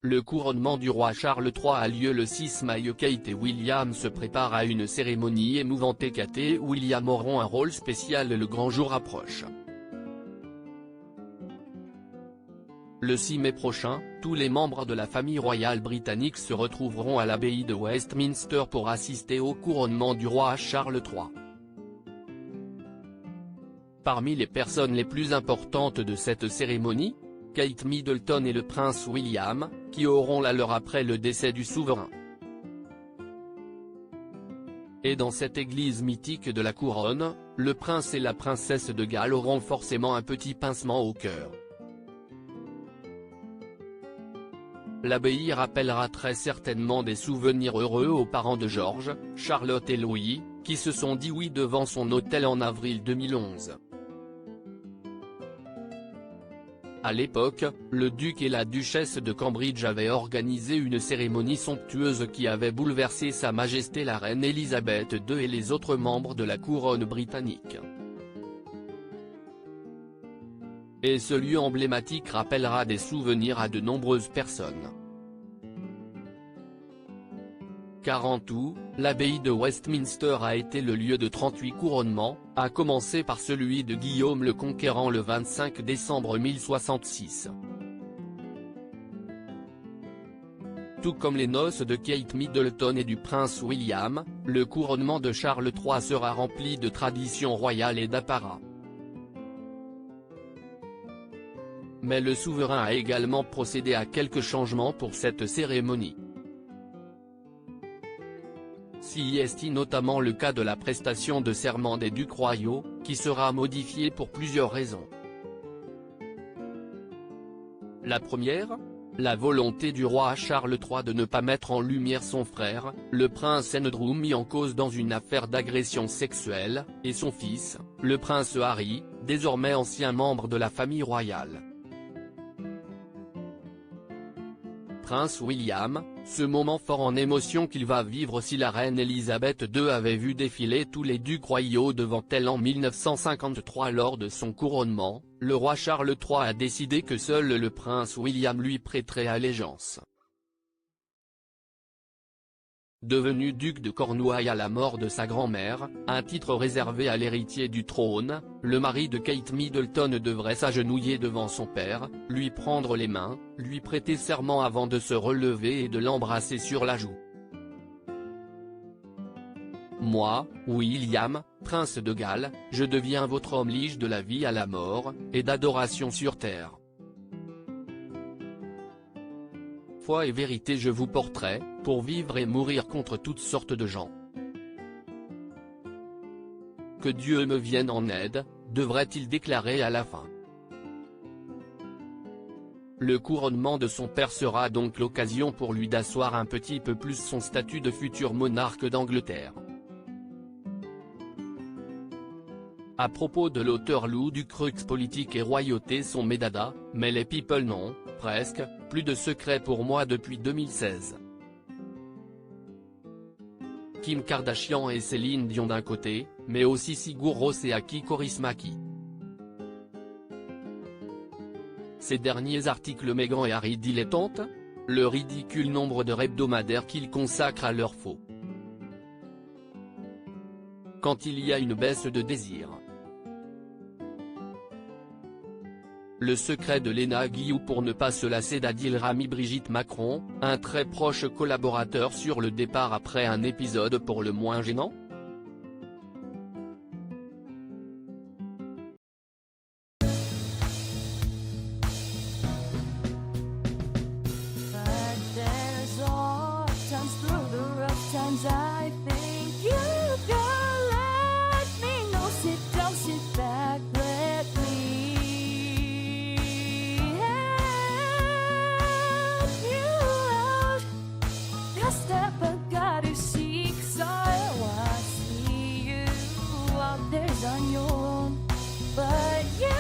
Le couronnement du roi Charles III a lieu le 6 mai. Kate et William se préparent à une cérémonie émouvante. Kate et William auront un rôle spécial. Le grand jour approche. Le 6 mai prochain, tous les membres de la famille royale britannique se retrouveront à l'abbaye de Westminster pour assister au couronnement du roi Charles III. Parmi les personnes les plus importantes de cette cérémonie, Kate Middleton et le prince William, qui auront la leur après le décès du souverain. Et dans cette église mythique de la couronne, le prince et la princesse de Galles auront forcément un petit pincement au cœur. L'abbaye rappellera très certainement des souvenirs heureux aux parents de George, Charlotte et Louis, qui se sont dit oui devant son autel en avril 2011. À l'époque, le duc et la duchesse de Cambridge avaient organisé une cérémonie somptueuse qui avait bouleversé Sa Majesté la Reine Elisabeth II et les autres membres de la couronne britannique. Et ce lieu emblématique rappellera des souvenirs à de nombreuses personnes. Car en tout, l'abbaye de Westminster a été le lieu de 38 couronnements, à commencer par celui de Guillaume le Conquérant le 25 décembre 1066. Tout comme les noces de Kate Middleton et du prince William, le couronnement de Charles III sera rempli de traditions royales et d'apparat. Mais le souverain a également procédé à quelques changements pour cette cérémonie. S'y est notamment le cas de la prestation de serment des ducs royaux, qui sera modifiée pour plusieurs raisons. La première, la volonté du roi Charles III de ne pas mettre en lumière son frère, le prince Andrew mis en cause dans une affaire d'agression sexuelle, et son fils, le prince Harry, désormais ancien membre de la famille royale. Prince William, ce moment fort en émotion qu'il va vivre si la reine Elisabeth II avait vu défiler tous les ducs royaux devant elle en 1953 lors de son couronnement, le roi Charles III a décidé que seul le prince William lui prêterait allégeance. Devenu duc de Cornouailles à la mort de sa grand-mère, un titre réservé à l'héritier du trône, le mari de Kate Middleton devrait s'agenouiller devant son père, lui prendre les mains, lui prêter serment avant de se relever et de l'embrasser sur la joue. Moi, William, prince de Galles, je deviens votre homme lige de la vie à la mort, et d'adoration sur terre. Foi et vérité je vous porterai, pour vivre et mourir contre toutes sortes de gens. Que Dieu me vienne en aide, devrait-il déclarer à la fin. Le couronnement de son père sera donc l'occasion pour lui d'asseoir un petit peu plus son statut de futur monarque d'Angleterre. À propos de l'auteur Lou Ducrux, politique et royauté sont mes dadas, mais les people non, presque, plus de secret pour moi depuis 2016. Kim Kardashian et Céline Dion d'un côté, mais aussi Sigur Rós et Aki Kaurismäki. Ces derniers articles Meghan et Harry dilettantes, le ridicule nombre d'heures hebdomadaires qu'ils consacrent à leur faux. Quand il y a une baisse de désir. Le secret de Léna Guillou pour ne pas se lasser d'Adil Rami. Brigitte Macron, un très proche collaborateur sur le départ après un épisode pour le moins gênant. On your own, but yeah.